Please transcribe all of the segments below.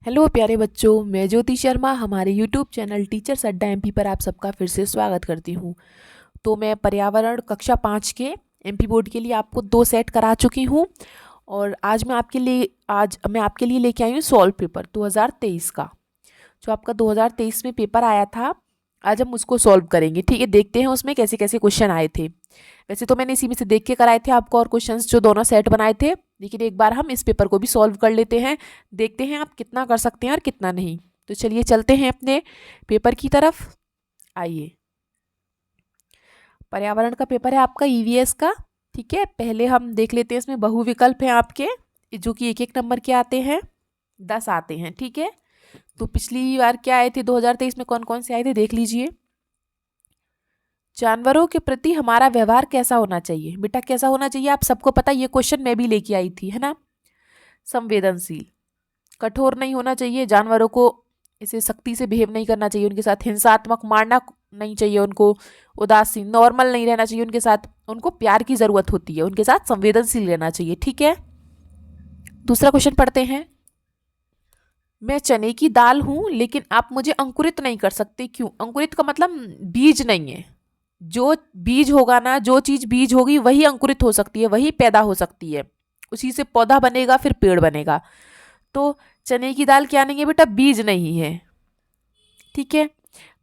Hello प्यारे बच्चों, मैं ज्योति शर्मा हमारे यूट्यूब चैनल टीचर्स अड्डा एमपी पर आप सबका फिर से स्वागत करती हूँ। तो मैं पर्यावरण कक्षा 5 के एमपी बोर्ड के लिए आपको 2 सेट करा चुकी हूँ और आज मैं आपके लिए लेके आई हूँ सॉल्व पेपर 2023 का। जो आपका 2023 में पेपर आया था, आज हम उसको सॉल्व करेंगे। ठीक है, देखते हैं उसमें कैसे कैसे क्वेश्चन आए थे। वैसे तो मैंने इसी में से देख के कराए थे आपको और क्वेश्चंस जो दोनों सेट बनाए थे, लेकिन एक बार हम इस पेपर को भी सॉल्व कर लेते हैं। देखते हैं आप कितना कर सकते हैं और कितना नहीं। तो चलिए चलते हैं अपने पेपर की तरफ। आइए, पर्यावरण का पेपर है आपका ईवीएस का। ठीक है, पहले हम देख लेते हैं। इसमें बहुविकल्प हैं आपके, जो कि एक एक नंबर के आते हैं, 10 आते हैं। ठीक है, तो पिछली बार क्या आए थे, 2023 में कौन कौन से आए थे देख लीजिए। जानवरों के प्रति हमारा व्यवहार कैसा होना चाहिए। बेटा कैसा होना चाहिए, आप सबको पता, ये क्वेश्चन मैं भी लेके आई थी, है ना। संवेदनशील, कठोर नहीं होना चाहिए जानवरों को, इसे सख्ती से बिहेव नहीं करना चाहिए, उनके साथ हिंसात्मक मारना नहीं चाहिए उनको, उदासीन नॉर्मल नहीं रहना चाहिए उनके साथ, उनको प्यार की जरूरत होती है, उनके साथ संवेदनशील रहना चाहिए। ठीक है, दूसरा क्वेश्चन पढ़ते हैं। मैं चने की दाल हूं लेकिन आप मुझे अंकुरित नहीं कर सकते, क्यों। अंकुरित का मतलब बीज नहीं है। जो बीज होगा ना, जो चीज बीज होगी वही अंकुरित हो सकती है, वही पैदा हो सकती है, उसी से पौधा बनेगा, फिर पेड़ बनेगा। तो चने की दाल क्या नहीं है बेटा, बीज नहीं है। ठीक है,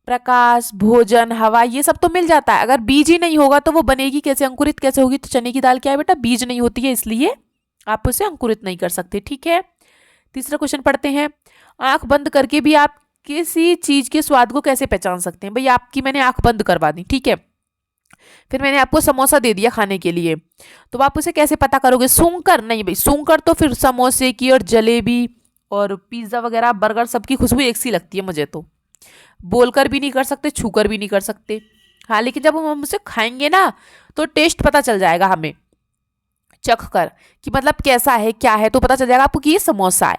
प्रकाश, भोजन, हवा, ये सब तो मिल जाता है। अगर बीज ही नहीं होगा तो वो बनेगी कैसे, अंकुरित कैसे होगी। तो चने की दाल क्या है बेटा, बीज नहीं होती है, इसलिए आप उसे अंकुरित नहीं कर सकते। ठीक है, तीसरा क्वेश्चन पढ़ते हैं। आंख बंद करके भी आप किसी चीज के स्वाद को कैसे पहचान सकते हैं। भाई आपकी मैंने आंख बंद करवा दी, ठीक है, फिर मैंने आपको समोसा दे दिया खाने के लिए, तो आप उसे कैसे पता करोगे। सूंघकर नहीं भाई, सूंघकर तो फिर समोसे की और जलेबी और पिज्ज़ा वगैरह बर्गर सबकी खुशबू एक सी लगती है मुझे तो। बोलकर भी नहीं कर सकते, छूकर भी नहीं कर सकते। हाँ, लेकिन जब हम उसे खाएंगे ना तो टेस्ट पता चल जाएगा हमें, चख कर, कि मतलब कैसा है क्या है, तो पता चल जाएगा आपको कि ये समोसा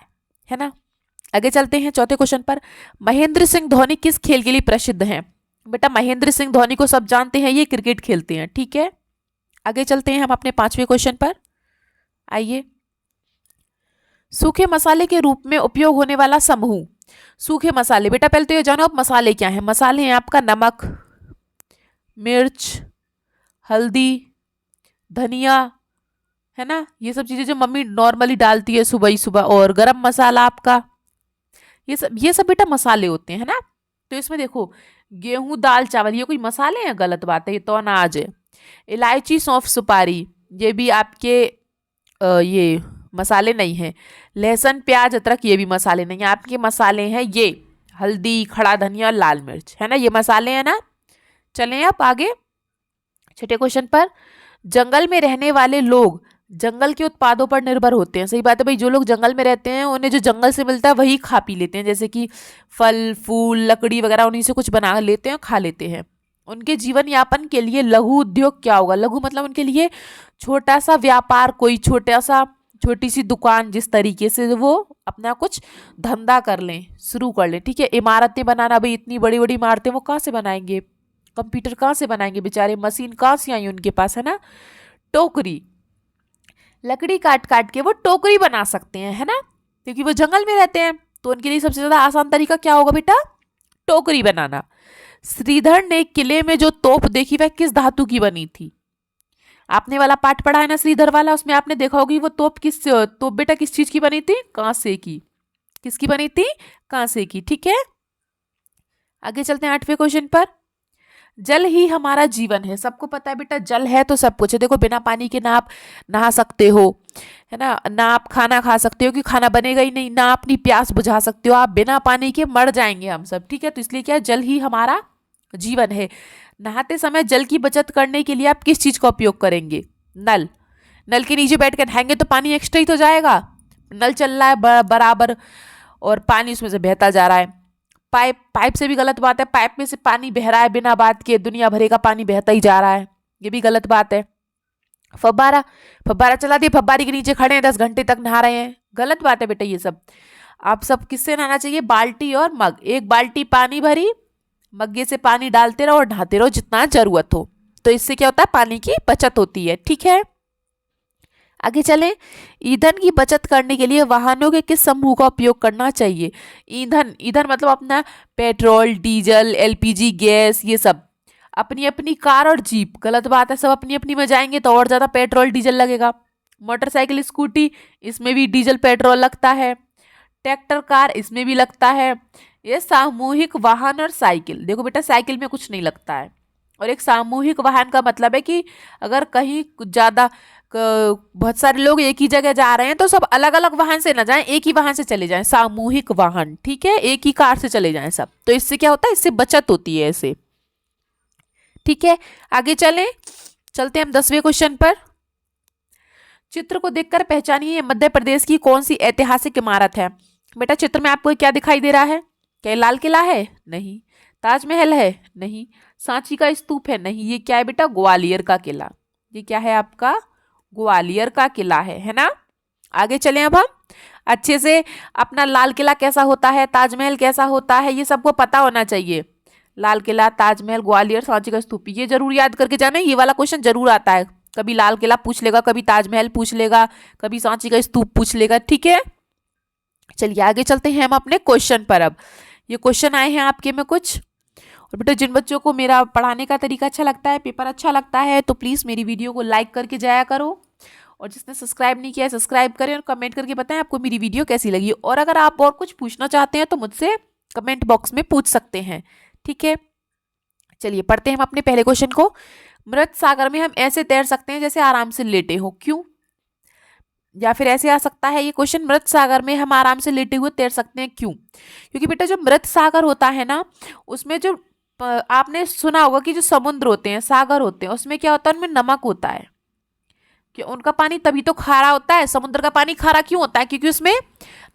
है ना। आगे चलते हैं चौथे क्वेश्चन पर। महेंद्र सिंह धोनी किस खेल के लिए प्रसिद्ध हैं। बेटा महेंद्र सिंह धोनी को सब जानते हैं, ये क्रिकेट खेलते हैं। ठीक है, आगे चलते हैं हम अपने 5वें क्वेश्चन पर। आइए, सूखे मसाले के रूप में उपयोग होने वाला समूह। सूखे मसाले, बेटा पहले तो ये जानो आप मसाले क्या हैं। मसाले हैं आपका नमक, मिर्च, हल्दी, धनिया, है ना, ये सब चीजें जो मम्मी नॉर्मली डालती है सुबह ही सुबह, और गरम मसाला आपका, ये सब बेटा मसाले होते हैं ना। तो इसमें देखो, गेहूं, दाल, चावल, ये कोई मसाले हैं, गलत बात है, ये तो अनाज है। इलायची, सौंफ, सुपारी, ये भी आपके ये मसाले नहीं हैं। लहसुन, प्याज, अदरक, ये भी मसाले नहीं है। आपके मसाले हैं ये हल्दी, खड़ा धनिया, लाल मिर्च, है ना, ये मसाले हैं ना। चलें आप आगे छठे क्वेश्चन पर। जंगल में रहने वाले लोग जंगल के उत्पादों पर निर्भर होते हैं। सही बात है भाई, जो लोग जंगल में रहते हैं उन्हें जो जंगल से मिलता है वही खा पी लेते हैं, जैसे कि फल फूल लकड़ी वगैरह, उन्हीं से कुछ बना लेते हैं, खा लेते हैं। उनके जीवन यापन के लिए लघु उद्योग क्या होगा। लघु मतलब उनके लिए छोटा सा व्यापार, कोई छोटी सी दुकान, जिस तरीके से वो अपना कुछ धंधा कर लें, शुरू कर लें। ठीक है, इमारतें बनाना, भाई इतनी बड़ी बड़ी इमारतें वो कहाँ से बनाएंगे, कंप्यूटर कहाँ से बनाएंगे बेचारे, मशीन कहाँ से आई उनके पास, है ना। टोकरी, लकड़ी काट काट के वो टोकरी बना सकते हैं, है ना, क्योंकि वो जंगल में रहते हैं। तो उनके लिए सबसे ज्यादा आसान तरीका क्या होगा बेटा, टोकरी बनाना। श्रीधर ने किले में जो तोप देखी वह किस धातु की बनी थी। आपने वाला पाठ पढ़ा है ना श्रीधर वाला, उसमें आपने देखा होगी वो तोप बेटा किस चीज की बनी थी, कांसे की। किसकी बनी थी, कांसे की। ठीक है, आगे चलते हैं 8वें क्वेश्चन पर। जल ही हमारा जीवन है। सबको पता है बेटा, जल है तो सब कुछ है। देखो बिना पानी के ना आप नहा सकते हो, है ना आप खाना खा सकते हो कि खाना बनेगा ही नहीं, ना अपनी प्यास बुझा सकते हो। आप बिना पानी के मर जाएंगे हम सब। ठीक है, तो इसलिए क्या है, जल ही हमारा जीवन है। नहाते समय जल की बचत करने के लिए आप किस चीज का उपयोग करेंगे, नल। नल के नीचे बैठ कर नहाएंगे तो पानी एक्स्ट्रा ही तो जाएगा। नल चल रहा है बराबर और पानी उसमें से बहता जा रहा है। पाइप से भी गलत बात है, पाइप में से पानी बह रहा है बिना बात के, दुनिया भरे का पानी बहता ही जा रहा है, ये भी गलत बात है। फब्बारा, फब्बारा चला दिया, फब्बारे के नीचे खड़े हैं 10 घंटे तक नहा रहे हैं, गलत बात है बेटा ये सब। आप सब किससे नहाना चाहिए, बाल्टी और मग। एक बाल्टी पानी भरी, मग्गे से पानी डालते रहो और नहाते रहो जितना जरूरत हो, तो इससे क्या होता है, पानी की बचत होती है। ठीक है, आगे चलें। ईंधन की बचत करने के लिए वाहनों के किस समूह का उपयोग करना चाहिए? ईंधन, ईंधन मतलब अपना पेट्रोल, डीजल, एलपीजी गैस, ये सब। अपनी अपनी कार और जीप गलत बात है, सब अपनी अपनी में जाएंगे तो और ज्यादा पेट्रोल डीजल लगेगा। मोटरसाइकिल, स्कूटी, इसमें भी डीजल पेट्रोल लगता है। ट्रैक्टर, कार, इसमें भी लगता है। ये सामूहिक वाहन और साइकिल, देखो बेटा साइकिल में कुछ नहीं लगता है। और एक सामूहिक वाहन का मतलब है कि अगर कहीं कुछ ज्यादा बहुत सारे लोग एक ही जगह जा रहे हैं तो सब अलग अलग वाहन से ना जाएं, एक ही वाहन से चले जाएं, सामूहिक वाहन, ठीक है, एक ही कार से चले जाएं सब। तो इससे क्या होता है, इससे बचत होती है ऐसे, ठीक है। आगे चलते हैं हम 10वें क्वेश्चन पर। चित्र को देखकर पहचानिए मध्य प्रदेश की कौन सी ऐतिहासिक इमारत है। बेटा चित्र में आपको क्या दिखाई दे रहा है? क्या लाल किला है? नहीं। ताजमहल है? नहीं। सांची का स्तूप है? नहीं। ये क्या है बेटा? ग्वालियर का किला। ये क्या है आपका? ग्वालियर का किला है ना। आगे चलें अब हम अच्छे से। अपना लाल किला कैसा होता है, ताजमहल कैसा होता है, ये सबको पता होना चाहिए। लाल किला, ताजमहल, ग्वालियर, सांची का स्तूप, ये जरूर याद करके जाना। ये वाला क्वेश्चन जरूर आता है, कभी लाल किला पूछ लेगा, कभी ताजमहल पूछ लेगा, कभी सांची का स्तूप पूछ लेगा, ठीक है। चलिए आगे चलते हैं हम अपने क्वेश्चन पर। अब ये क्वेश्चन आए हैं आपके में कुछ। और बेटा जिन बच्चों को मेरा पढ़ाने का तरीका अच्छा लगता है, पेपर अच्छा लगता है, तो प्लीज़ मेरी वीडियो को लाइक करके जाया करो। और जिसने सब्सक्राइब नहीं किया है सब्सक्राइब करें और कमेंट करके बताएं आपको मेरी वीडियो कैसी लगी। और अगर आप और कुछ पूछना चाहते हैं तो मुझसे कमेंट बॉक्स में पूछ सकते हैं, ठीक है। चलिए पढ़ते हैं हम अपने पहले क्वेश्चन को। मृत सागर में हम ऐसे तैर सकते हैं जैसे आराम से लेटे हो, क्यों? या फिर ऐसे आ सकता है ये क्वेश्चन, मृत सागर में हम आराम से लेटे हुए तैर सकते हैं, क्यों? क्योंकि बेटा जो मृत सागर होता है ना, उसमें जो आपने सुना होगा कि जो समुद्र होते हैं, सागर होते हैं, उसमें क्या होता है, उनमें नमक होता है। कि उनका पानी तभी तो खारा होता है। समुद्र का पानी खारा क्यों होता है? क्योंकि उसमें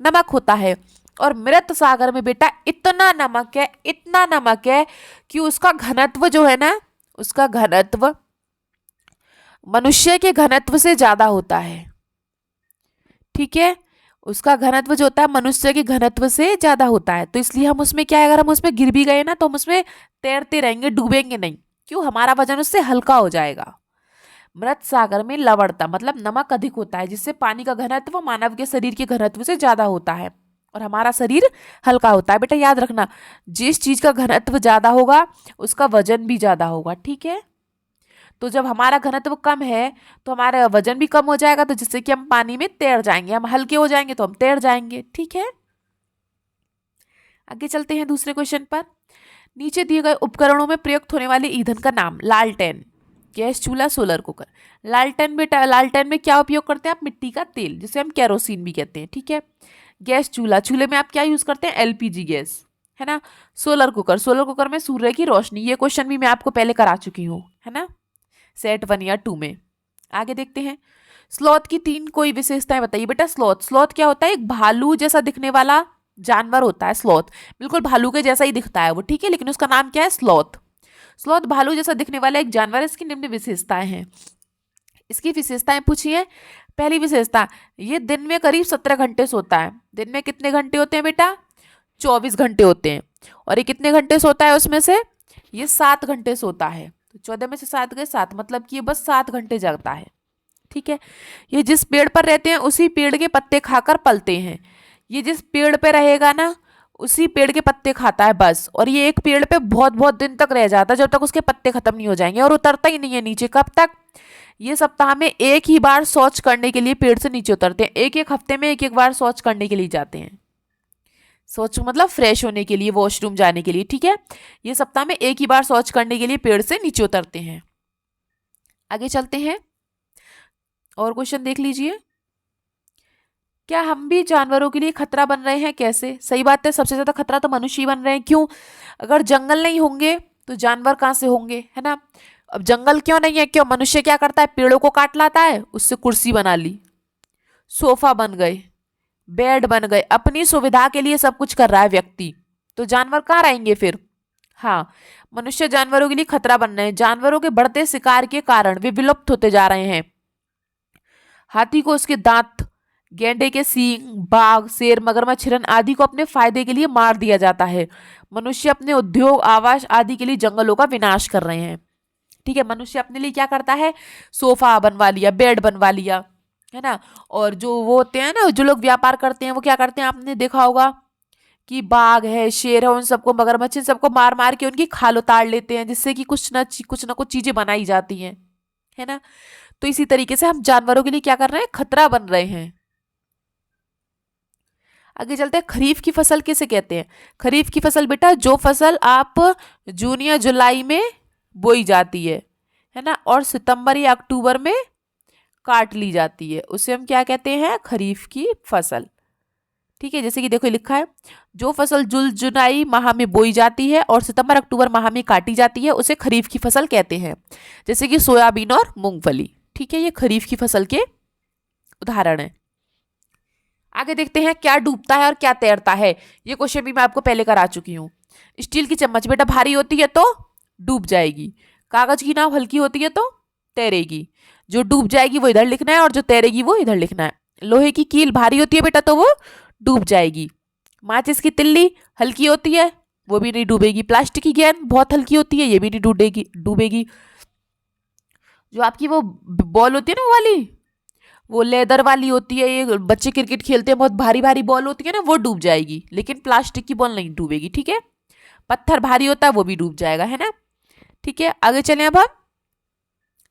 नमक होता है। और मृत सागर में बेटा इतना नमक है, इतना नमक है कि उसका घनत्व जो है ना, उसका घनत्व मनुष्य के घनत्व से ज्यादा होता है, ठीक है। उसका घनत्व जो होता है मनुष्य के घनत्व से ज्यादा होता है। तो इसलिए हम उसमें क्या है, अगर हम उसमें गिर भी गए ना तो हम उसमें तैरते रहेंगे, डूबेंगे नहीं। क्यों? हमारा वजन उससे हल्का हो जाएगा। मृत सागर में लवणता मतलब नमक अधिक होता है, जिससे पानी का घनत्व मानव के शरीर के घनत्व से ज्यादा होता है और हमारा शरीर हल्का होता है। बेटा याद रखना, जिस चीज का घनत्व ज्यादा होगा उसका वजन भी ज्यादा होगा, ठीक है। तो जब हमारा घनत्व कम है तो हमारा वजन भी कम हो जाएगा, तो जिससे कि हम पानी में तैर जाएंगे, हम हल्के हो जाएंगे तो हम तैर जाएंगे, ठीक है। आगे चलते हैं दूसरे क्वेश्चन पर। नीचे दिए गए उपकरणों में प्रयुक्त होने वाले ईंधन का नाम। लालटेन, गैस चूल्हा, सोलर कुकर। लालटेन बेटा, लालटेन में क्या उपयोग करते हैं आप? मिट्टी का तेल, जिसे हम केरोसिन भी कहते हैं, ठीक है। गैस चूल्हा, चूल्हे में आप क्या यूज करते हैं? एलपीजी गैस, है ना। सोलर कुकर, सोलर कुकर में सूर्य की रोशनी। ये क्वेश्चन भी मैं आपको पहले करा चुकी हूँ, है ना, सेट 1 या 2 में। आगे देखते हैं। स्लॉथ की 3 कोई विशेषताएं बताइए। बेटा स्लॉथ, स्लॉथ क्या होता है? एक भालू जैसा दिखने वाला जानवर होता है स्लॉथ। बिल्कुल भालू के जैसा ही दिखता है वो, ठीक है, लेकिन उसका नाम क्या है? स्लॉथ। स्लॉथ भालू जैसा दिखने वाला एक जानवर है। इसकी निम्न विशेषताएं हैं। इसकी विशेषताएं पूछिए। पहली विशेषता, ये दिन में करीब 17 घंटे सोता है। दिन में कितने घंटे होते हैं बेटा? 24 घंटे होते हैं। और ये कितने घंटे सोता है उसमें से? ये 7 घंटे सोता है। तो 14 में से 7 गए 7, मतलब कि ये बस 7 घंटे जगता है, ठीक है। ये जिस पेड़ पर रहते हैं उसी पेड़ के पत्ते खाकर पलते हैं। ये जिस पेड़ पे रहेगा ना उसी पेड़ के पत्ते खाता है बस। और ये एक पेड़ पे बहुत बहुत दिन तक रह जाता है, जब तक उसके पत्ते खत्म नहीं हो जाएंगे, और उतरता ही नहीं है नीचे। कब तक? ये सप्ताह में एक ही बार शौच करने के लिए पेड़ से नीचे उतरते हैं। एक एक हफ्ते में एक एक बार शौच करने के लिए जाते हैं। शौच मतलब फ्रेश होने के लिए, वॉशरूम जाने के लिए, ठीक है। ये सप्ताह में एक ही बार शौच करने के लिए पेड़ से नीचे उतरते हैं। आगे चलते हैं और क्वेश्चन देख लीजिए। क्या हम भी जानवरों के लिए खतरा बन रहे हैं? कैसे? सही बात है, सबसे ज्यादा खतरा तो मनुष्य ही बन रहे हैं। क्यों? अगर जंगल नहीं होंगे तो जानवर कहाँ से होंगे, है ना। अब जंगल क्यों नहीं है? क्यों? मनुष्य क्या करता है? पेड़ों को काट लाता है, उससे कुर्सी बना ली, सोफा बन गए, बेड बन गए, अपनी सुविधा के लिए सब कुछ कर रहा है व्यक्ति। तो जानवर कहाँ रहेंगे फिर? हाँ, मनुष्य जानवरों के लिए खतरा बन रहे हैं। जानवरों के बढ़ते शिकार के कारण वे विलुप्त होते जा रहे हैं। हाथी को उसके दांत, गैंडे के सींग, बाघ, शेर, मगरमच्छ, हिरन आदि को अपने फायदे के लिए मार दिया जाता है। मनुष्य अपने उद्योग, आवास आदि के लिए जंगलों का विनाश कर रहे हैं, ठीक है। मनुष्य अपने लिए क्या करता है? सोफा बनवा लिया, बेड बनवा लिया, है ना। और जो वो होते हैं ना, जो लोग व्यापार करते हैं, वो क्या करते हैं, आपने देखा होगा कि बाघ है, शेर है, उन सबको, मगरमच्छ, इन सबको मार मार के उनकी खाल उतार लेते हैं, जिससे कि कुछ ना कुछ चीजें बनाई जाती हैं, है ना। तो इसी तरीके से हम जानवरों के लिए क्या कर रहे हैं, खतरा बन रहे हैं। आगे चलते हैं, खरीफ की फसल किसे कहते हैं। खरीफ की फसल बेटा जो फसल आप जून या जुलाई में बोई जाती है ना, और सितंबर या अक्टूबर में काट ली जाती है, उसे हम क्या कहते हैं, खरीफ की फसल। ठीक है, जैसे कि देखो लिखा है, जो फसल जून जुलाई माह में बोई जाती है और सितंबर अक्टूबर माह में काटी जाती है, उसे खरीफ की फसल कहते हैं। जैसे कि सोयाबीन और मूंगफली। ठीक है, ये खरीफ की फसल के उदाहरण है। आगे देखते हैं, क्या डूबता है और क्या तैरता है। ये क्वेश्चन भी मैं आपको पहले करा चुकी हूँ। स्टील की चम्मच बेटा भारी होती है तो डूब जाएगी, कागज की नाव हल्की होती है तो तैरेगी। जो डूब जाएगी वो इधर लिखना है और जो तैरेगी वो इधर लिखना है। लोहे की कील भारी होती है बेटा तो वो डूब जाएगी। माचिस की तिल्ली हल्की होती है, वो भी नहीं डूबेगी। प्लास्टिक की गेंद बहुत हल्की होती है, ये भी नहीं डूबेगी। जो आपकी वो बॉल होती है ना, वो वाली, वो लेदर वाली होती है, ये बच्चे क्रिकेट खेलते हैं, बहुत भारी भारी बॉल होती है ना, वो डूब जाएगी, लेकिन प्लास्टिक की बॉल नहीं डूबेगी। ठीक है, पत्थर भारी होता है, वो भी डूब जाएगा, है ना। ठीक है, आगे चलें अब हम,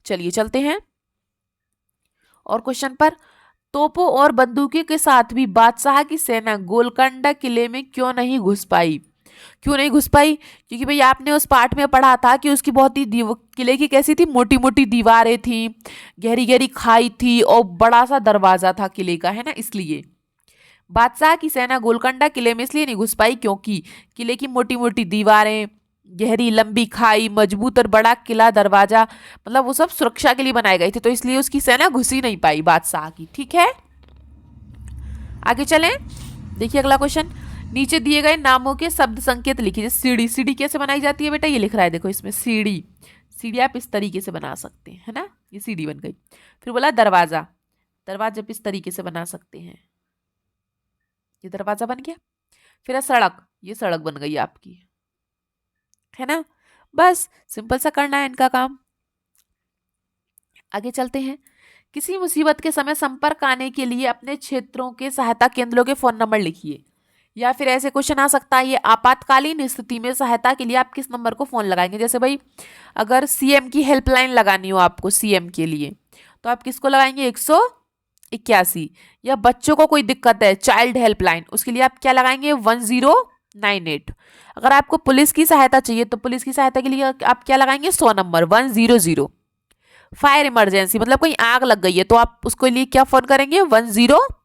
चलिए चलते हैं और क्वेश्चन पर। तोपों और बंदूकों के साथ भी बादशाह की सेना गोलकोंडा किले में क्यों नहीं घुस पाई। क्यों नहीं घुस पाई, क्योंकि भाई आपने उस पाठ में पढ़ा था कि उसकी बहुत ही किले की कैसी थी, मोटी मोटी दीवारें थी, गहरी गहरी खाई थी और बड़ा सा दरवाजा था किले का, है ना। इसलिए बादशाह की सेना गोलकोंडा किले में इसलिए नहीं घुस पाई क्योंकि किले की मोटी मोटी दीवारें, गहरी लंबी खाई, मजबूत और बड़ा किला दरवाजा, मतलब वो सब सुरक्षा के लिए बनाए गए थे, तो इसलिए उसकी सेना घुस ही नहीं पाई बादशाह की। ठीक है, आगे चलें, देखिए अगला क्वेश्चन। नीचे दिए गए नामों के शब्द संकेत लिखिए। सीढ़ी, सीढ़ी कैसे बनाई जाती है बेटा, ये लिख रहा है देखो इसमें, सीढ़ी। सीढ़ी आप इस तरीके से बना सकते हैं, है ना, ये सीढ़ी बन गई। फिर बोला दरवाजा, दरवाजा आप इस तरीके से बना सकते हैं, ये दरवाजा बन गया। फिर है सड़क, ये सड़क बन गई आपकी, है ना। बस सिंपल सा करना है इनका काम। आगे चलते हैं, किसी मुसीबत के समय संपर्क आने के लिए अपने क्षेत्रों के सहायता केंद्रों के फोन नंबर लिखिए। या फिर ऐसे क्वेश्चन आ सकता है, ये आपातकालीन स्थिति में सहायता के लिए आप किस नंबर को फोन लगाएंगे। जैसे भाई अगर सीएम की हेल्पलाइन लगानी हो आपको, सीएम के लिए, तो आप किसको लगाएंगे, 181। या बच्चों को कोई दिक्कत है, चाइल्ड हेल्पलाइन, उसके लिए आप क्या लगाएंगे, 1098। अगर आपको पुलिस की सहायता चाहिए तो पुलिस की सहायता के लिए आप क्या लगाएंगे, 100 नंबर, 100। फायर इमरजेंसी मतलब कहीं आग लग गई है तो आप उसके लिए क्या फोन करेंगे, 101,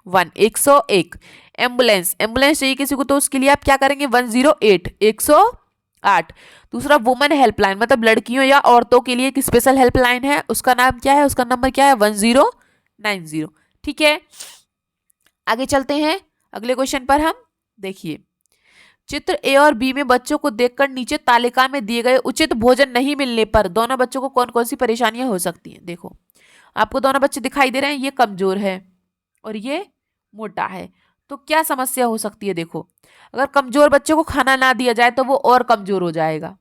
101। एम्बुलेंस, एम्बुलेंस चाहिए किसी को तो उसके लिए आप क्या करेंगे, 108, 108। दूसरा वुमेन हेल्पलाइन, मतलब लड़कियों या औरतों के लिए एक स्पेशल हेल्पलाइन है, उसका नाम क्या है, उसका नंबर क्या है, 1090। ठीक है, आगे चलते हैं अगले क्वेश्चन पर हम। देखिए चित्र ए और बी में बच्चों को देखकर नीचे तालिका में दिए गए उचित भोजन नहीं मिलने पर दोनों बच्चों को कौन कौन सी परेशानियां हो सकती हैं। देखो आपको दोनों बच्चे दिखाई दे रहे हैं, ये कमजोर है और ये मोटा है, तो क्या समस्या हो सकती है। देखो अगर कमजोर बच्चे को खाना ना दिया जाए तो वो और कमजोर हो जाएगा,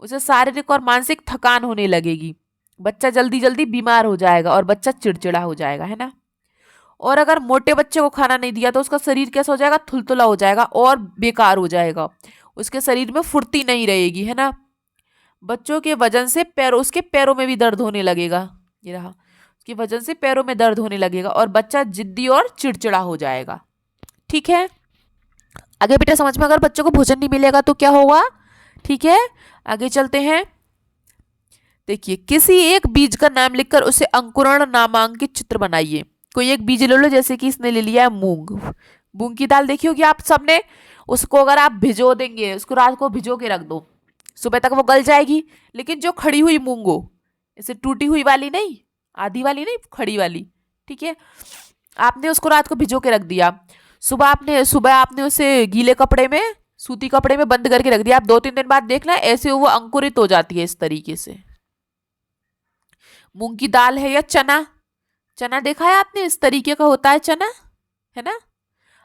उसे शारीरिक और मानसिक थकान होने लगेगी, बच्चा जल्दी जल्दी बीमार हो जाएगा और बच्चा चिड़चिड़ा हो जाएगा, है ना। और अगर मोटे बच्चे को खाना नहीं दिया तो उसका शरीर कैसा हो जाएगा, थुलथुला हो जाएगा और बेकार हो जाएगा, उसके शरीर में फुर्ती नहीं रहेगी, है ना। बच्चों के वजन से उसके पैरों में भी दर्द होने लगेगा, ये रहा, उसके वजन से पैरों में दर्द होने लगेगा और बच्चा जिद्दी और चिड़चिड़ा हो जाएगा। ठीक है, आगे बेटा समझ में, अगर बच्चों को भोजन नहीं मिलेगा तो क्या होगा। ठीक है, आगे चलते हैं। देखिए किसी एक बीज का नाम लिखकर उसे अंकुरण नामांकित चित्र बनाइए। कोई एक बीज ले लो, जैसे कि इसने ले लिया है मूंग, मूंग की दाल देखी होगी आप सबने, उसको अगर आप भिजो देंगे, उसको रात को भिजो के रख दो, सुबह तक वो गल जाएगी। लेकिन जो खड़ी हुई मूंग हो, इसे टूटी हुई वाली नहीं, आधी वाली नहीं, खड़ी वाली, ठीक है, आपने उसको रात को भिजो के रख दिया, सुबह आपने उसे गीले कपड़े में, सूती कपड़े में बंद करके रख दिया। आप 2-3 दिन बाद देखना ऐसे वो अंकुरित हो जाती है इस तरीके से। मूंग की दाल है या चना, चना देखा है आपने, इस तरीके का होता है चना, है ना।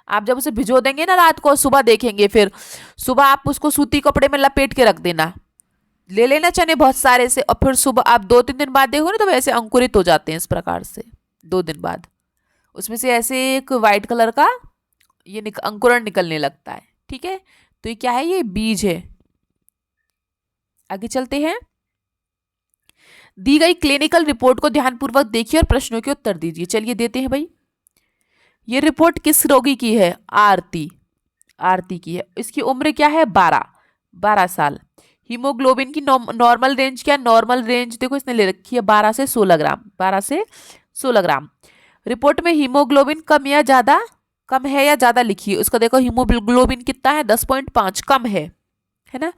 आप जब उसे भिजो देंगे ना रात को, सुबह देखेंगे, फिर सुबह आप उसको सूती कपड़े में लपेट के रख देना, ले लेना चने बहुत सारे से, और फिर सुबह आप 2-3 दिन बाद देखो ना तो वैसे अंकुरित हो जाते हैं इस प्रकार से। 2 दिन बाद उसमें से ऐसे एक वाइट कलर का ये अंकुरण निकलने लगता है। ठीक है, तो ये क्या है, ये बीज है। आगे चलते हैं। दी गई क्लिनिकल रिपोर्ट को ध्यानपूर्वक देखिए और प्रश्नों के उत्तर दीजिए। चलिए देते हैं भाई। ये रिपोर्ट किस रोगी की है? आरती। आरती की है। इसकी उम्र क्या है? 12 साल। हीमोग्लोबिन की नॉर्मल रेंज क्या? नॉर्मल रेंज देखो इसने ले रखी है 12 से 16 ग्राम। 12 से 16 ग्राम। रिपोर्ट में हीमोग्लोबिन कम या ज्यादा, कम है या ज्यादा लिखिए। उसका देखो हीमोग्लोबिन कितना है? 10.5। कम है ना?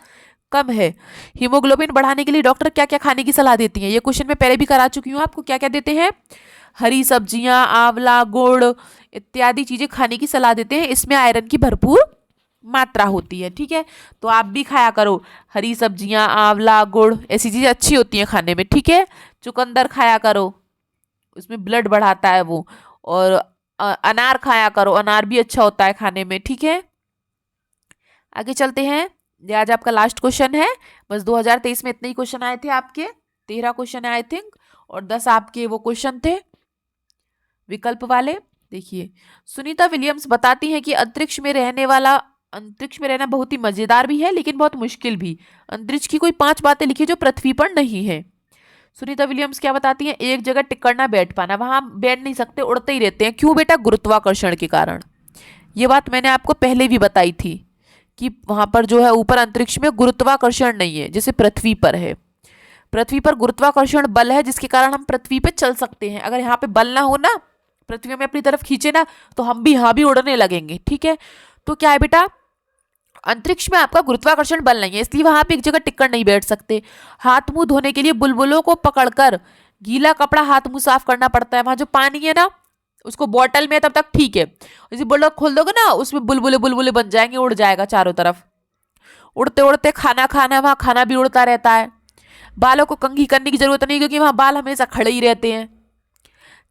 कम है। हीमोग्लोबिन बढ़ाने के लिए डॉक्टर क्या क्या खाने की सलाह देती हैं? ये क्वेश्चन मैं पहले भी करा चुकी हूँ आपको। क्या क्या देते हैं? हरी सब्जियां, आंवला, गुड़ इत्यादि चीजें खाने की सलाह देते हैं। इसमें आयरन की भरपूर मात्रा होती है। ठीक है, तो आप भी खाया करो हरी सब्जियां, आंवला, गुड़, ऐसी चीजें अच्छी होती हैं खाने में। ठीक है, चुकंदर खाया करो, उसमें ब्लड बढ़ाता है वो। और अनार खाया करो, अनार भी अच्छा होता है खाने में। ठीक है, आगे चलते हैं। ये आज आपका लास्ट क्वेश्चन है। बस 2023 में इतने ही क्वेश्चन आए थे आपके। 13 क्वेश्चन आई थिंक, और 10 आपके वो क्वेश्चन थे विकल्प वाले। देखिए, सुनीता विलियम्स बताती हैं कि अंतरिक्ष में रहना बहुत ही मजेदार भी है लेकिन बहुत मुश्किल भी। अंतरिक्ष की कोई 5 बातें लिखी जो पृथ्वी पर नहीं है। सुनीता विलियम्स क्या बताती हैं? एक जगह टिक कर ना बैठ पाना, वहां बैठ नहीं सकते, उड़ते ही रहते हैं। क्यों बेटा? गुरुत्वाकर्षण के कारण। ये बात मैंने आपको पहले भी बताई थी कि वहां पर जो है ऊपर अंतरिक्ष में गुरुत्वाकर्षण नहीं है जैसे पृथ्वी पर है। पृथ्वी पर गुरुत्वाकर्षण बल है जिसके कारण हम पृथ्वी पे चल सकते हैं। अगर यहाँ पे बल ना हो ना, पृथ्वी में अपनी तरफ खींचे ना, तो हम भी यहाँ भी उड़ने लगेंगे। ठीक है, तो क्या है बेटा? अंतरिक्ष में आपका गुरुत्वाकर्षण बल नहीं है, इसलिए वहां पे एक जगह टिककर नहीं बैठ सकते। हाथ मुंह धोने के लिए बुलबुलों को पकड़कर गीला कपड़ा हाथ मुंह साफ करना पड़ता है। वहां जो पानी है ना, उसको बॉटल में तब तक ठीक है, जैसे बोतल खोल दोगे ना, उसमें बुलबुले बुलबुले बन जाएंगे, उड़ जाएगा चारों तरफ। उड़ते उड़ते खाना खाना, वहां खाना भी उड़ता रहता है। बालों को कंघी करने की जरूरत नहीं क्योंकि वहां बाल हमेशा खड़े ही रहते हैं।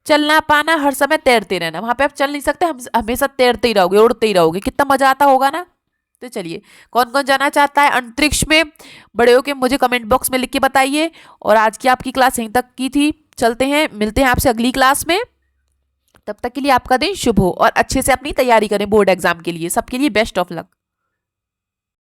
चलना पाना, हर समय तैरते रहना, वहां पे आप चल नहीं सकते, हम हमेशा तैरते ही रहोगे, उड़ते ही रहोगे। कितना मजा आता होगा ना। तो चलिए, कौन कौन जाना चाहता है अंतरिक्ष में बड़े होके मुझे कमेंट बॉक्स में लिख के बताइए। और आज की आपकी क्लास यहीं तक की थी। चलते हैं, मिलते हैं आपसे अगली क्लास में। तब तक के लिए आपका दिन शुभ हो और अच्छे से अपनी तैयारी करें बोर्ड एग्जाम के लिए। सबके लिए बेस्ट ऑफ लक।